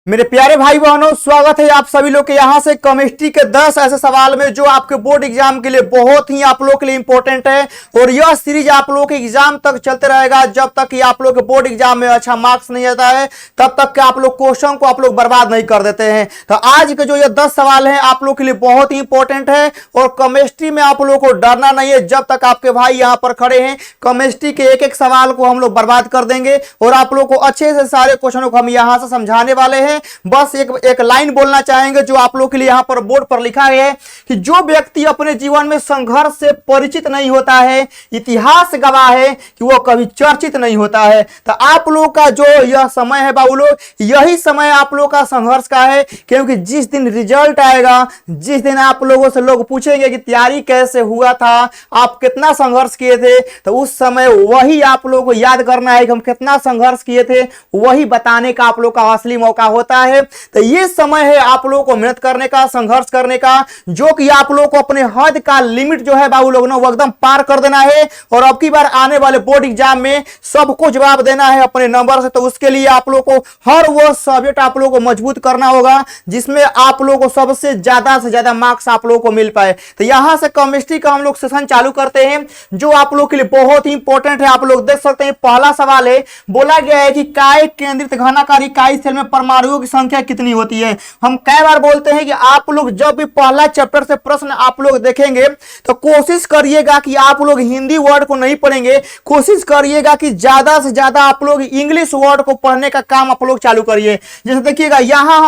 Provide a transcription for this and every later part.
मेरे प्यारे भाई बहनों, स्वागत है आप सभी लोग के यहाँ से केमिस्ट्री के 10 ऐसे सवाल में जो आपके बोर्ड एग्जाम के लिए बहुत ही आप लोग के लिए इंपॉर्टेंट है। और यह सीरीज आप लोग के एग्जाम तक चलते रहेगा जब तक कि आप लोग के बोर्ड एग्जाम में अच्छा मार्क्स नहीं आता है, तब तक कि आप लोग क्वेश्चन को आप लोग बर्बाद नहीं कर देते हैं। तो आज के जो ये 10 सवाल है आप लोग के लिए बहुत ही इंपॉर्टेंट है और केमिस्ट्री में आप लोग को डरना नहीं है। जब तक आपके भाई यहाँ पर खड़े हैं, केमिस्ट्री के एक एक सवाल को हम लोग बर्बाद कर देंगे और आप लोग को अच्छे से सारे क्वेश्चनों को हम यहाँ से समझाने वाले हैं। बस एक लाइन बोलना चाहेंगे जो आप लोग के लिए यहां पर बोर्ड पर लिखा है कि जो व्यक्ति अपने जीवन में संघर्ष से परिचित नहीं होता है, इतिहास गवाह है कि वो कभी चर्चित नहीं होता है। तो आप लोग का जो यह समय है बाबू लोग, यही समय आप लोग का संघर्ष का है, क्योंकि जिस दिन रिजल्ट आएगा, जिस दिन आप लोगों से लोग पूछेंगे कि तैयारी कैसे हुआ था, आप कितना संघर्ष किए थे, तो उस समय वही आप लोगों को याद करना है कि हम कितना संघर्ष किए थे, वही बताने का आप लोग का असली मौका होता है। तो ये समय है आप लोगों को मेहनत करने का, संघर्ष करने का, जो कि आप लोगों को अपने हद का लिमिट जो है बाबू लोग ना वो एकदम पार कर देना है। और अब की बार आने वाले बोर्ड एग्जाम में सबको जवाब देना है अपने नंबर से। तो उसके लिए आप लोगों को हर वो सब्जेक्ट आप लोगों को मजबूत करना होगा जिसमें आप लोगों को सबसे से ज्यादा मार्क्स आप लोगों को मिल पाए। तो यहां से केमिस्ट्री का हम लोग सेशन चालू करते हैं जो आप लोग के लिए बहुत ही इंपॉर्टेंट है। आप लोग देख सकते हैं, पहला सवाल है, बोला गया है कि काय केंद्रित घनाकार इकाई सेल में परमाणुओं की संख्या कितनी होती है। हम कई बार बोलते हैं कि आप लोग जब भी पहला चैप्टर से प्रश्न आप लोग देखेंगे तो कोशिश करिएगा कि आप लोग हिंदी वर्ड को नहीं पढ़ेंगे, कोशिश करिएगा कि ज्यादा से ज्यादा आप लोग इंग्लिश वर्ड को पढ़ने का काम आप लोग चालू करिए। जैसे देखिएगा, यहां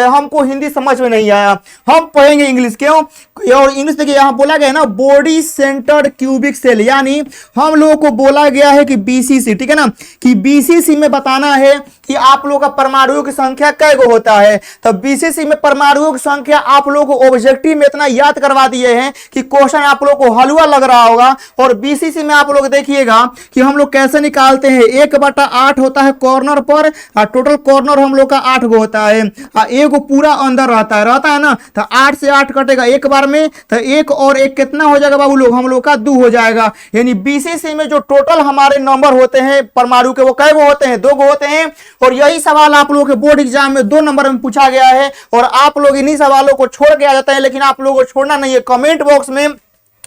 हमको हिंदी समझ में नहीं आया, हम पढ़ेंगे इंग्लिश। क्यों? और इंग्लिश देखिए, यहां बोला गया है ना बॉडी सेंटर्ड क्यूबिक सेल, यानी हम लोगों को बोला गया है कि बीसीसी, ठीक है ना, कि बीसीसी में बताना है कि आप लोगों का परमाणुओं की संख्या कै गो होता है। तो बीसीसी में परमाणुओं की संख्या आप लोगों को ऑब्जेक्टिव में इतना याद करवा दिए हैं कि क्वेश्चन आप लोगों को हलवा लग रहा होगा। और बीसीसी में आप लोग देखिएगा कि हम लोग कैसे निकालते हैं, 1/8 होता है कॉर्नर पर, और टोटल कॉर्नर हम लोग का 8 गो होता है, एक पूरा अंदर रहता है ना। तो 8 से 8 कटेगा एक बार में, तो 1 और 1 कितना हो जाएगा बाबू लोग, हम लोग का 2 हो जाएगा। यानी बीसीसी में जो टोटल हमारे नंबर होते हैं परमाणु के, वो कै गो होते हैं, 2 गो होते हैं। और यही सवाल आप लोगों के बोर्ड एग्जाम में 2 नंबर में पूछा गया है और आप लोग इन्हीं सवालों को छोड़ के आ जाते हैं, लेकिन आप लोगों को छोड़ना नहीं है। कमेंट बॉक्स में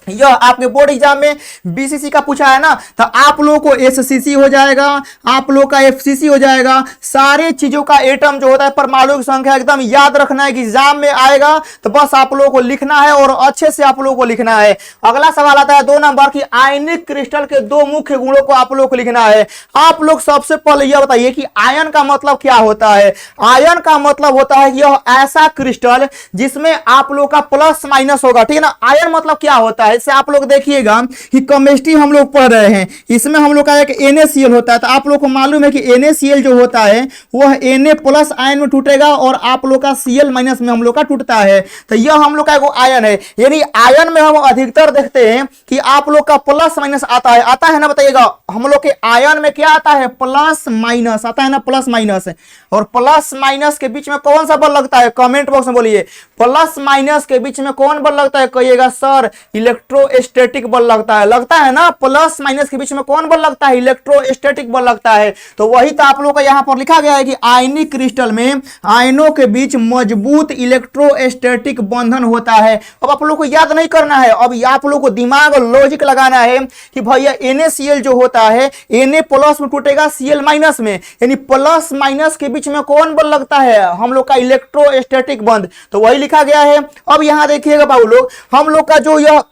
यह आपके बोर्ड एग्जाम में बीसीसी का पूछा है ना, तो आप लोगों को एससीसी हो जाएगा, आप लोग का एफसीसी हो जाएगा। सारे चीजों का एटम जो होता है, परमाणु की संख्या एकदम याद रखना है कि एग्जाम में आएगा तो बस आप लोगों को लिखना है और अच्छे से आप लोगों को लिखना है। अगला सवाल आता है 2 नंबर की, आयनिक क्रिस्टल के 2 मुख्य गुणों को आप लोग को लिखना है। आप लोग सबसे पहले यह बताइए कि आयन का मतलब क्या होता है। आयन का मतलब होता है यह ऐसा क्रिस्टल जिसमें आप लोग का प्लस माइनस होगा, ठीक है ना। आयन मतलब क्या होता है, से आप लोग देखिएगा कि केमिस्ट्री हम लोग पढ़ रहे हैं, इसमें हम लोग का एक NaCl होता है। तो आप लोग को मालूम है कि NaCl जो होता है वह Na+ आयन में टूटेगा और आप लोग का Cl- में हम लोग का टूटता है। तो यह हम लोग का एक आयन है। यानी आयन में हम अधिकतर देखते हैं कि आप लोग का प्लस माइनस आता है ना, बताइएगा हम लोग के आयन में क्या आता है, प्लस माइनस आता है ना, प्लस माइनस। और प्लस माइनस के बीच में कौन सा बल लगता है, कमेंट बॉक्स में बोलिए। प्लस माइनस के बीच में कौन बल लगता है, कहिएगा सर इलेक्ट्रोस्टैटिक बल लगता है ना। प्लस माइनस के बीच में कौन बल लगता है, इलेक्ट्रोस्टैटिक बल लगता है। तो वही तो आप लोगों का यहां पर लिखा गया है कि आयनिक क्रिस्टल में आयनों के बीच मजबूत इलेक्ट्रोस्टैटिक बंधन होता है। अब आप लोगों को याद नहीं करना है, अब आप लोगों को दिमाग और लॉजिक लगाना है कि भैया NaCl जो होता है Na+ में टूटेगा Cl- में, यानी प्लस माइनस के बीच में कौन बल लगता है, हम लोग का इलेक्ट्रोस्टैटिक बंध। तो वही लिखा गया है। अब यहां देखिएगा बाबू लोग, हम लोग का जो यह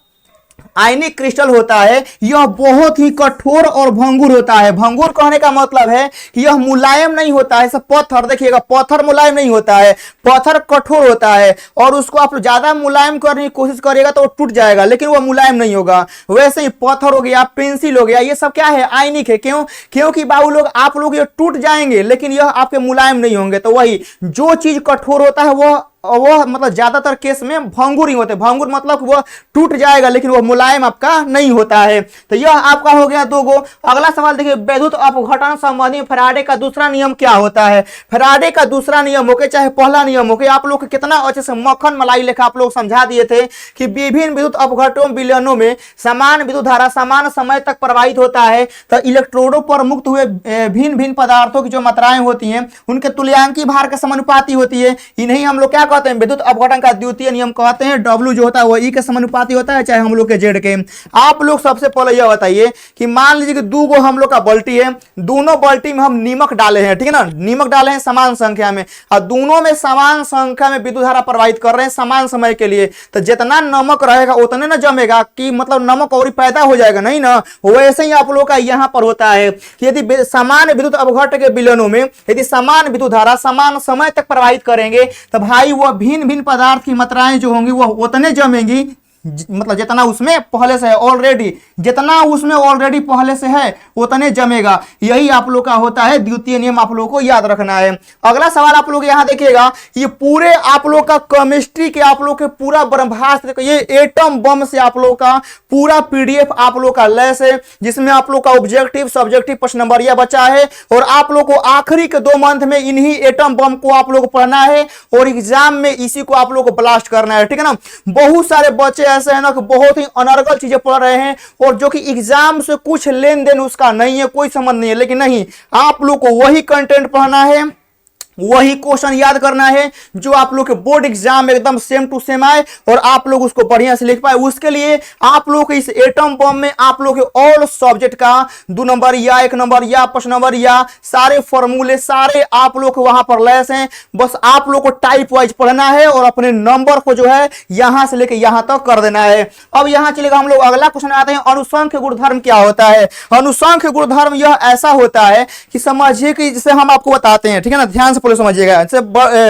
आयनिक क्रिस्टल होता है यह बहुत ही कठोर और भंगुर होता है। भंगुर कहने का मतलब है कि यह मुलायम नहीं होता है। सब पत्थर देखिएगा, पत्थर मुलायम नहीं होता है, पत्थर कठोर होता है और उसको आप ज्यादा मुलायम करने की कोशिश करिएगा तो वो टूट जाएगा, लेकिन वो मुलायम नहीं होगा। वैसे ही पत्थर हो गया, पेंसिल हो गया, ये सब क्या है, आयनिक है। क्यों? क्योंकि बाबू लोग आप लोग ये टूट जाएंगे लेकिन यह आपके मुलायम नहीं होंगे। तो वही जो चीज कठोर होता है वह वो मतलब ज्यादातर केस में भंगुर ही होते हैं। भंगुर मतलब वो टूट जाएगा लेकिन वो मुलायम आपका नहीं होता है। तो यह आपका हो गया 2 गो। अगला सवाल देखिए, विद्युत अपघटन संबंधी फैराडे का दूसरा नियम क्या होता है? फैराडे का दूसरा नियम हो के चाहे पहला नियम हो के, आप लोग कितना अच्छे से मक्खन मलाई लेखा आप लोग समझा दिए थे कि विभिन्न विद्युत अपघटनों विलयनों में समान विद्युत धारा समान समय तक प्रवाहित होता है। तो इलेक्ट्रोडों पर मुक्त हुए भिन्न भिन्न पदार्थों की जो मात्राएं होती हैं उनके तुल्यांकी भार के समानुपाती होती है। इन्हीं हम लोग क्या कहते हैं? विद्युत अपघटन का द्वितीय नियम कहते हैं। डब्ल्यू जो होता है वो ई के समानुपाती होता है, चाहे हम लोग के जेड के। आप लोग सबसे पहले यह बताइए कि मान लीजिए कि 2 गो हम लोग का बाल्टी है, दोनों बाल्टी में हम नीमक डाले हैं, ठीक है ना, नीमक डाले हैं समान संख्या में, और दोनों में समान संख्या में विद्युत धारा प्रवाहित कर रहे हैं समान समय के लिए। तो जितना नमक रहेगा उतने ना जमेगा कि मतलब नमक और पैदा हो जाएगा, नहीं ना। वैसे ही आप लोग का यहाँ पर होता है कि यदि समान विद्युत अपघटन के विलयनों में यदि समान विद्युत धारा समान समय तक प्रवाहित करेंगे तो भाई वह भिन्न भिन्न पदार्थ की मात्राएं जो होंगी वह उतने जमेंगी मतलब जितना उसमें पहले से है ऑलरेडी, जितना उसमें ऑलरेडी पहले से है उतने जमेगा। यही आप लोग का होता है द्वितीय नियम, आप लोग को याद रखना है। अगला सवाल आप लोग यहां देखिएगा, ये पूरे आप लोग का केमिस्ट्री के आप लोग के पूरा ब्रह्मास्त्र, ये एटम बम से आप लोग का पूरा पीडीएफ आप लोग का लेस है, जिसमें आप लोग का ऑब्जेक्टिव सब्जेक्टिव प्रश्न नंबर यह बचा है। और आप लोग को आखिरी के 2 मंथ में इन्हीं एटम बम को आप लोग पढ़ना है और एग्जाम में इसी को आप लोग को ब्लास्ट करना है, ठीक है ना। बहुत सारे बच्चे ऐसे है ना कि बहुत ही अनर्गल चीजें पढ़ रहे हैं और जो कि एग्जाम से कुछ लेन देन उसका नहीं है, कोई संबंध नहीं है। लेकिन नहीं, आप लोग को वही कंटेंट पढ़ना है, वही क्वेश्चन याद करना है जो आप लोग के बोर्ड एग्जाम में एकदम सेम टू सेम आए और आप लोग उसको बढ़िया से लिख पाए। उसके लिए आप लोग इस एटम बम में आप लोग के ऑल सब्जेक्ट का 2 नंबर या 1 नंबर या 5 नंबर या सारे फॉर्मूले सारे आप लोग वहां पर लेस हैं। बस आप लोग को टाइप वाइज पढ़ना है और अपने नंबर को जो है यहां से लेकर यहां तक कर देना है। अब यहां चलेगा हम लोग अगला क्वेश्चन आते हैं, अनुसंख्य गुणधर्म क्या होता है? अनुसंख्य गुणधर्म यह ऐसा होता है कि समझिए कि जिसे हम आपको बताते हैं, ठीक है ना, ध्यान से समझिएगा। जैसे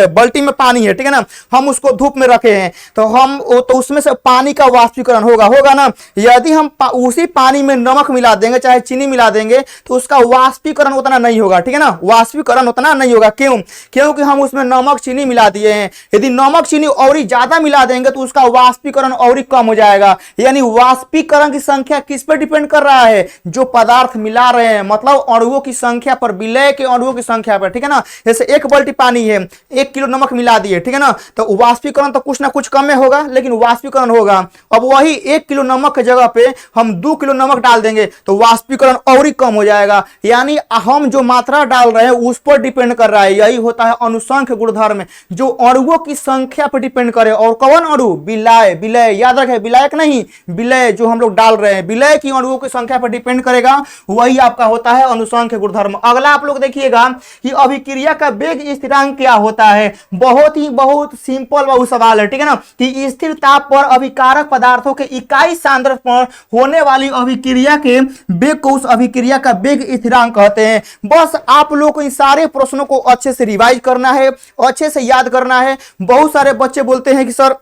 बाल्टी में पानी है, ठीक है ना, हम उसको धूप में रखे हैं तो उसमें से पानी का वाष्पीकरण होगा ना। यदि हम उसी पानी में नमक मिला देंगे चाहे चीनी मिला देंगे तो उसका वाष्पीकरण उतना नहीं होगा, ठीक है ना, वाष्पीकरण उतना नहीं होगा। क्यों? क्योंकि हम उसमें नमक चीनी मिला दिए हैं। यदि नमक चीनी और ज्यादा मिला देंगे तो उसका वाष्पीकरण और कम हो जाएगा। यानी वाष्पीकरण की संख्या किस पर डिपेंड कर रहा है? जो पदार्थ मिला रहे हैं, मतलब अणुओं की संख्या पर, विलय के अणुओं की संख्या पर, ठीक है ना। जैसे 1 बाल्टी पानी है, 1 किलो नमक मिला दिए, ठीक है ना, तो वाष्पीकरण तो कुछ ना कुछ कम में होगा लेकिन वाष्पीकरण होगा। अब वही 1 किलो नमक की जगह पे हम 2 किलो नमक डाल देंगे तो वाष्पीकरण और ही कम हो जाएगा। यानी हम जो मात्रा डाल रहे हैं उस पर डिपेंड कर रहा है। यही होता है अनुसंख्य गुणधर्म, जो अणुओं की संख्या पर डिपेंड करे। और कौन अणु? विलय, विलय याद रखें, विलायक नहीं, विलय जो हम लोग डाल रहे हैं विलय की अणुओं की संख्या पर डिपेंड करेगा, वही आपका होता है अनुसंख्य गुणधर्म। अगला आप लोग देखिएगा कि अभिक्रिया का वेग स्थिरांक क्या होता है? बहुत सिंपल बहुत सवाल है, ठीक है ना, कि स्थिर ताप पर अभिकारक पदार्थों के इकाई सांद्रता पर होने वाली अभिक्रिया के वेग को उस अभिक्रिया का वेग स्थिरांक कहते हैं। बस आप लोग को इन सारे प्रश्नों को अच्छे से रिवाइज करना है, अच्छे से याद करना है। बहुत सारे बच्चे बोलते हैं कि सर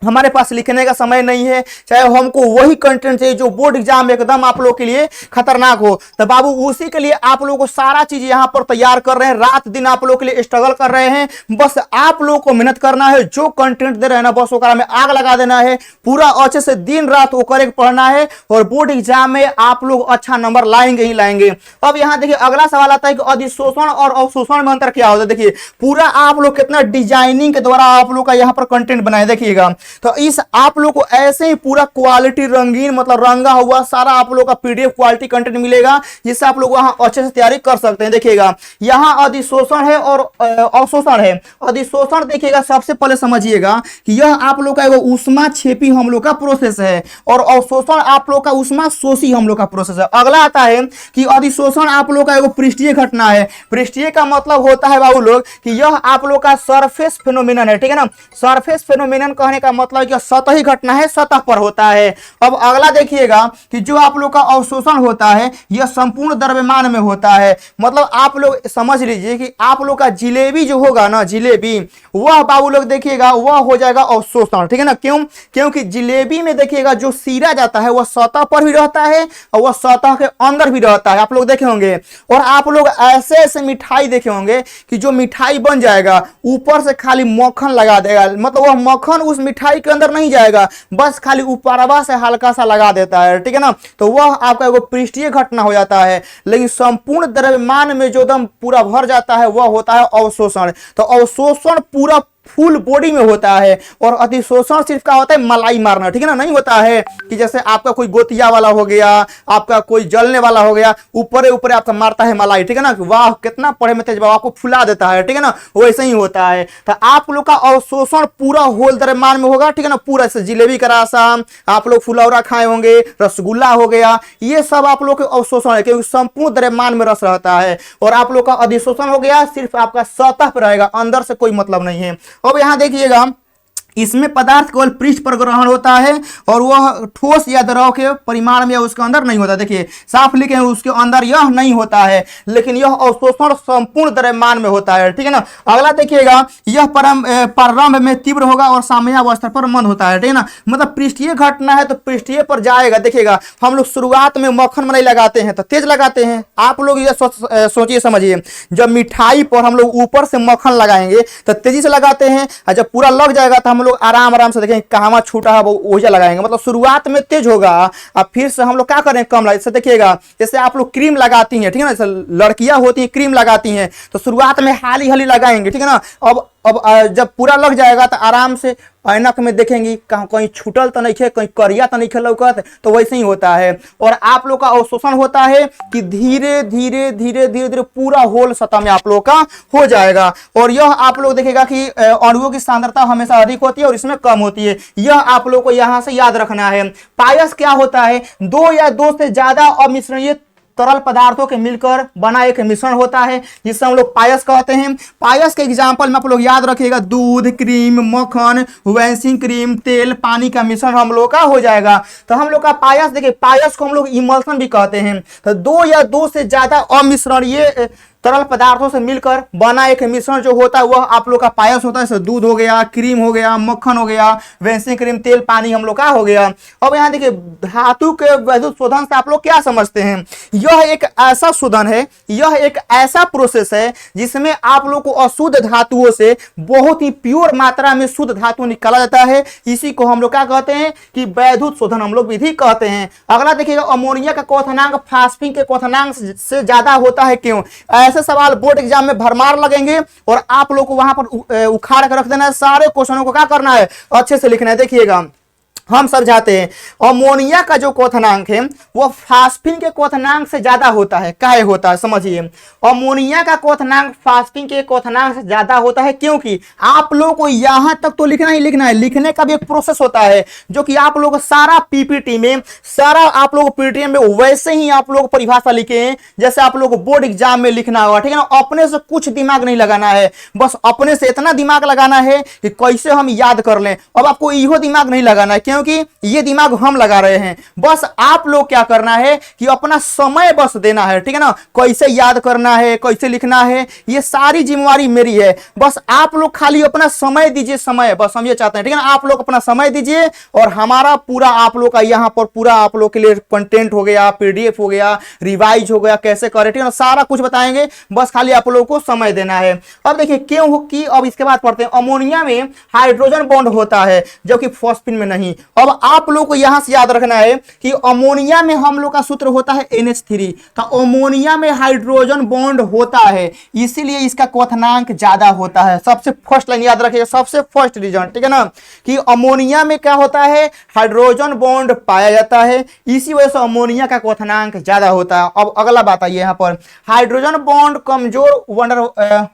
हमारे पास लिखने का समय नहीं है, चाहे हमको वही कंटेंट चाहिए जो बोर्ड एग्जाम एकदम आप लोग के लिए खतरनाक हो। तो बाबू उसी के लिए आप लोगों को सारा चीज यहां पर तैयार कर रहे हैं, रात दिन आप लोग के लिए स्ट्रगल कर रहे हैं। बस आप लोग को मेहनत करना है, जो कंटेंट दे रहे हैं ना बस ओकरा में आग लगा देना है, पूरा अच्छे से दिन रात ओकर पढ़ना है और बोर्ड एग्जाम में आप लोग अच्छा नंबर लाएंगे ही लाएंगे। अब यहां देखिए अगला सवाल आता है कि अधिशोषण और अवशोषण में अंतर क्या होता है। देखिए पूरा आप लोग कितना डिजाइनिंग के द्वारा आप लोग का यहाँ पर कंटेंट बनाए, देखिएगा। तो इस आप लोग को ऐसे ही पूरा क्वालिटी रंगीन मतलब रंगा हुआ सारा आप लोग का पीडीएफ क्वालिटी कंटेंट मिलेगा, जिससे आप लोग वहां अच्छे से तैयारी कर सकते हैं। देखिएगा यहां अधिशोषण है और अवशोषण है। अधिशोषण देखिएगा सबसे पहले समझिएगा कि यह आप लोग का एगो ऊष्मा छेपी हम लोग का प्रोसेस है और अवशोषण आप लोग का ऊष्मा शोषी हम लोग का प्रोसेस है। अगला आता है कि अधिशोषण आप लोग का एगो पृष्ठीय घटना है। पृष्ठीय का मतलब होता है बाबू लोग कि यह आप लोग का सरफेस फेनोमेनन है, ठीक है ना। सरफेस फेनोमेनन कहने का मतलब है कि सतही घटना है, सतह पर होता है। अब अगला देखिएगा कि जो आप लोग का अवशोषण होता है यह संपूर्ण द्रव्यमान में होता है। मतलब आप लोग समझ लीजिए कि आप लोग का जिलेबी जो होगा ना, जिलेबी, वह बाबू लोग देखिएगा वह हो जाएगा अवशोषण, ठीक है ना। क्यों? क्योंकि जिलेबी में देखिएगा जो सीरा जाता है वह सतह पर भी रहता है और वह सतह के अंदर भी रहता है, आप लोग देखे होंगे। और आप लोग ऐसे ऐसे मिठाई देखे होंगे कि जो मिठाई बन जाएगा ऊपर से खाली मक्खन लगा देगा, मतलब वह मक्खन उस मिठाई के अंदर नहीं जाएगा, बस खाली ऊपरवा से हल्का सा लगा देता है, ठीक है ना। तो वह आपका एगो पृष्ठीय घटना हो जाता है। लेकिन संपूर्ण द्रव्यमान में जो एकदम पूरा भर जाता है वह होता है अवशोषण। तो अवशोषण पूरा फुल बॉडी में होता है और अधिशोषण सिर्फ क्या होता है, मलाई मारना, ठीक है ना। नहीं होता है कि जैसे आपका कोई गोतिया वाला हो गया, आपका कोई जलने वाला हो गया, ऊपर ऊपर आपका मारता है मलाई, ठीक है ना, वाह कितना पढ़े में तेज, आपको फुला देता है, ठीक है ना, वैसे ही होता है। तो आप लोग का अवशोषण पूरा होल द्रव्यमान में होगा, ठीक है ना। पूरा से जिलेबी का रासा, आप लोग फुलौरा खाए होंगे, रसगुल्ला हो गया, ये सब आप लोग के अवशोषण है क्योंकि संपूर्ण द्रव्यमान में रस रहता है। और आप लोग का अधिशोषण हो गया सिर्फ आपका सतह पर रहेगा, अंदर से कोई मतलब नहीं है। अब यहां देखिएगा इसमें पदार्थ केवल पृष्ठ पर ग्रहण होता है और वह ठोस या द्रव के परिमाण में उसके अंदर नहीं होता। देखिए साफ लिखे हैं उसके अंदर यह नहीं होता है, लेकिन यह अवशोषण संपूर्ण द्रव्यमान में होता है, ठीक है ना। अगला देखिएगा यह प्रारंभ में तीव्र होगा और साम्यावस्था पर मंद होता है, ठीक है ना। मतलब पृष्ठीय घटना है तो पृष्ठीय पर जाएगा। देखिएगा हम लोग शुरुआत में मक्खन मलाई लगाते हैं तो तेज लगाते हैं, आप लोग ये सोचिए समझिए, जब मिठाई पर हम लोग ऊपर से मक्खन लगाएंगे तो तेजी से लगाते हैं और जब पूरा लग जाएगा तो हम लोग आराम आराम से देखेंगे कहाँ छूटा है वो ओझा लगाएंगे। मतलब शुरुआत में तेज होगा और फिर से हम लोग क्या करें, कम लगाए। जैसे देखिएगा जैसे आप लोग क्रीम लगाती हैं, ठीक है ना, जैसे लड़कियां होती हैं क्रीम लगाती हैं तो शुरुआत में हाली हाली लगाएंगे, ठीक है ना। अब जब पूरा लग जाएगा तो आराम से ऐनक में देखेंगी कहीं कहीं छूटल तो नहीं है, कहीं करिया तो नहीं है लौकत, तो वैसे ही होता है। और आप लोग का अवशोषण होता है कि धीरे धीरे धीरे धीरे धीरे पूरा होल सतह में आप लोग का हो जाएगा। और यह आप लोग देखेगा कि अणुओं की सांद्रता हमेशा अधिक होती है और इसमें कम होती है, यह आप लोग को यहां से याद रखना है। पायस क्या होता है, दो या दो से ज्यादा अमिश्रणीय तरल पदार्थों के मिलकर बना एक मिश्रण होता है जिसे हम लोग पायस कहते हैं। पायस के एग्जांपल में आप लोग याद रखिएगा दूध, क्रीम, मक्खन, व्हिपिंग क्रीम, तेल, पानी का मिश्रण हम लोग का हो जाएगा। तो हम लोग का पायस, देखिए पायस को हम लोग इमल्शन भी कहते हैं। तो दो या दो से ज्यादा अमिश्रणीय तरल पदार्थों से मिलकर बना एक मिश्रण जो होता है वह आप लोग का पायस होता है। दूध हो गया, क्रीम हो गया, मक्खन हो गया, व्हिपिंग क्रीम, तेल, पानी हम लोग का हो गया। अब यहाँ देखिए धातु के वैद्युत शोधन से आप लोग क्या समझते हैं, यह एक ऐसा शोधन है, यह एक ऐसा प्रोसेस है जिसमें आप लोग को अशुद्ध धातुओं से बहुत ही प्योर मात्रा में शुद्ध धातु निकाला जाता है। इसी को हम लोग क्या कहते हैं कि वैद्युत शोधन हम लोग विधि कहते हैं। अगला देखिएगा अमोनिया का क्वथनांक फास्फिन के क्वथनांक से ज्यादा होता है, क्यों? ऐसे सवाल बोर्ड एग्जाम में भरमार लगेंगे और आप लोग को वहां पर उखाड़ कर रख देना है। सारे क्वेश्चनों को क्या करना है, अच्छे से लिखना है। देखिएगा हम समझाते हैं अमोनिया का जो क्वथनांक है वह फास्फिन के क्वथनांक से ज्यादा होता है। काहे होता है समझिए, अमोनिया का क्वथनांक फास्फिन के क्वथनांक से ज्यादा होता है क्योंकि आप लोगों को यहां तक तो लिखना ही लिखना है, लिखने का भी एक प्रोसेस होता है जो कि आप लोग सारा पीपीटी में, सारा आप लोग पीटीएम में वैसे ही आप लोग परिभाषा लिखे हैं जैसे आप लोग बोर्ड एग्जाम में लिखना होगा, ठीक है ना। अपने से कुछ दिमाग नहीं लगाना है, बस अपने से इतना दिमाग लगाना है कि कैसे हम याद कर लें। अब आपको इहो दिमाग नहीं लगाना है क्योंकि ये दिमाग हम लगा रहे हैं। बस आप लोग क्या करना है कि अपना समय बस देना है, ठीक है ना। कैसे याद करना है, कैसे लिखना है, ये सारी जिम्मेवारी मेरी है। बस आप लोग खाली अपना समय दीजिए, समय बस हम ये चाहते हैं, ठीक है ना। आप लोग अपना समय दीजिए और हमारा पूरा आप लोग का यहाँ पर पूरा आप लोग के लिए कंटेंट हो गया, पीडीएफ हो गया, रिवाइज हो गया, कैसे करें, ठीक है ना, सारा कुछ बताएंगे। बस खाली आप लोग को समय देना है। अब देखिए क्यों हो कि अब इसके बाद पढ़ते हैं अमोनिया में हाइड्रोजन बॉन्ड होता है जबकि फॉस्फिन में नहीं। अब आप लोग को यहां से याद रखना है कि अमोनिया में हम लोग का सूत्र होता है NH3, तो अमोनिया में हाइड्रोजन बॉन्ड होता है इसीलिए इसका क्वथनांक ज्यादा होता है। सबसे फर्स्ट लाइन याद रखिएगा, सबसे फर्स्ट रीजन, ठीक है ना, कि अमोनिया में क्या होता है, हाइड्रोजन बॉन्ड पाया जाता है, इसी वजह से अमोनिया का क्वथनांक ज्यादा होता है। अब अगला बात आइए यहाँ पर, हाइड्रोजन बॉन्ड कमजोर वंडर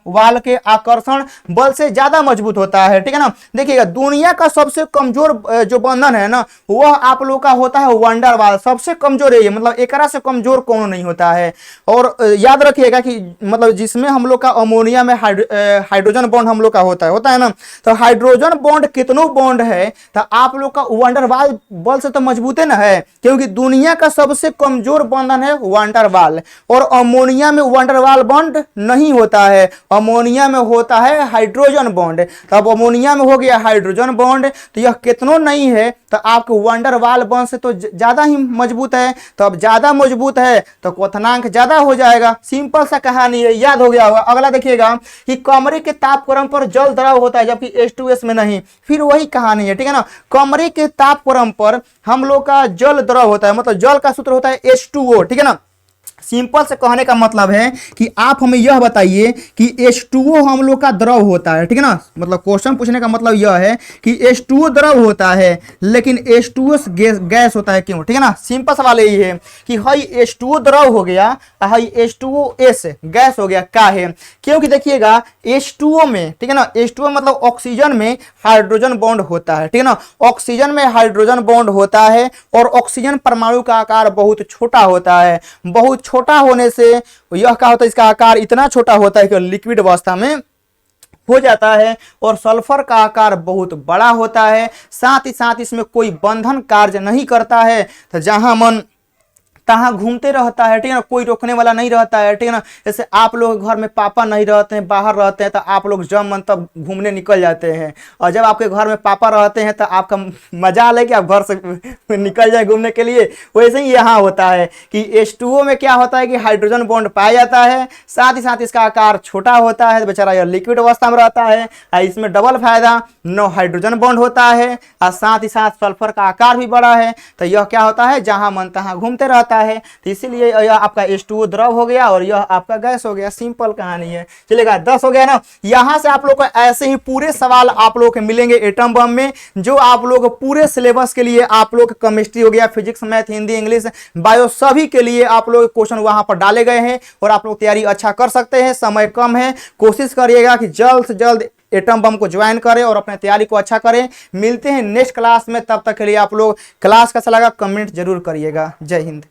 वाल के आकर्षण बल से ज्यादा मजबूत होता है, ठीक है ना। देखिएगा दुनिया का सबसे कमजोर जो बंधन बंधन है ना, वह आप लोग का होता है वंडर वाल, सबसे कमजोर है ये, मतलब एकरा से कमजोर कौन नहीं होता है। और याद रखिएगा कि मतलब जिसमें हम लोग का अमोनिया में हाइड्रोजन बॉन्ड हम लोग का होता है ना, तो हाइड्रोजन बॉन्ड कितनों बॉन्ड है, तो आप लोग का वंडर वाल बल से तो मजबूत है ना है, क्योंकि दुनिया का सबसे कमजोर बंधन है वंडर वाल। और अमोनिया में वंडर वाल बॉन्ड नहीं होता है, अमोनिया में होता है हाइड्रोजन बॉन्ड। तब अमोनिया में हो गया हाइड्रोजन बॉन्ड, तो यह कितनों नहीं है, तो आपके वंडर वाल बॉन्ड से तो ज्यादा ही मजबूत है। तो अब ज्यादा मजबूत है तो क्वथनांक ज्यादा हो जाएगा, सिंपल सा कहानी है, याद हो गया होगा। अगला देखिएगा कि कमरे के तापक्रम पर जल द्रव होता है जबकि H2S में नहीं, फिर वही कहानी है, ठीक है ना। कमरे के तापक्रम पर हम लोग का जल द्रव होता है, मतलब जल का सूत्र होता है H2O, ठीक है ना। सिंपल से कहने का मतलब है कि आप हमें यह बताइए कि H2O हम लोग का द्रव होता है, ठीक है ना। मतलब क्वेश्चन पूछने का मतलब यह है कि H2O द्रव होता है लेकिन H2S गैस होता है, क्यों, ठीक है ना। सिंपल सवाल यही है कि हई H2O द्रव हो गया, हई H2OS गैस हो गया, का है, क्योंकि देखिएगा H2O में, ठीक है ना, H2O मतलब ऑक्सीजन में हाइड्रोजन बॉन्ड होता है, ठीक है ना। ऑक्सीजन में हाइड्रोजन बॉन्ड होता है और ऑक्सीजन परमाणु का आकार बहुत छोटा होता है। बहुत छोटा होने से यह क्या होता है, इसका आकार इतना छोटा होता है कि लिक्विड अवस्था में हो जाता है। और सल्फर का आकार बहुत बड़ा होता है, साथ ही साथ इसमें कोई बंधन कार्य नहीं करता है, तो जहां मन तहाँ घूमते रहता है, ठीक है ना, कोई रोकने वाला नहीं रहता है, ठीक है ना। जैसे आप लोग घर में पापा नहीं रहते हैं, बाहर रहते हैं, तो आप लोग जब मन तब घूमने निकल जाते हैं, और जब आपके घर में पापा रहते हैं तो आपका मजा आ कि आप घर से निकल जाए घूमने के लिए। वैसे ही यहाँ होता है कि H2O में क्या होता है कि हाइड्रोजन बॉन्ड पाया जाता है, साथ ही साथ इसका आकार छोटा होता है, तो बेचारा यह लिक्विड अवस्था में रहता है। इसमें डबल फायदा, नो हाइड्रोजन बॉन्ड होता है और साथ ही साथ सल्फर का आकार भी बड़ा है, तो यह क्या होता है, जहां मन तहां घूमते रहता है। तो इसीलिए यह आपका H2O द्रव हो गया और यह आपका गैस हो गया, सिंपल कहानी है। चलेगा, 10 हो गया ना। यहां से आप लोग को ऐसे ही पूरे सवाल आप लोग को मिलेंगे एटम बम में, जो आप लोग पूरे सिलेबस के लिए आप लोग केमिस्ट्री हो गया, physics, math, Hindi, English, bio, सभी के लिए आप लोग क्वेश्चन वहां पर डाले गए हैं और आप लोग तैयारी अच्छा कर सकते हैं। समय कम है, कोशिश करिएगा कि जल्द से जल्द एटम बम को ज्वाइन करें और अपने तैयारी को अच्छा करें। मिलते हैं नेक्स्ट क्लास में, तब तक के लिए आप लोग क्लास कैसा लगा कमेंट जरूर करिएगा। जय हिंद।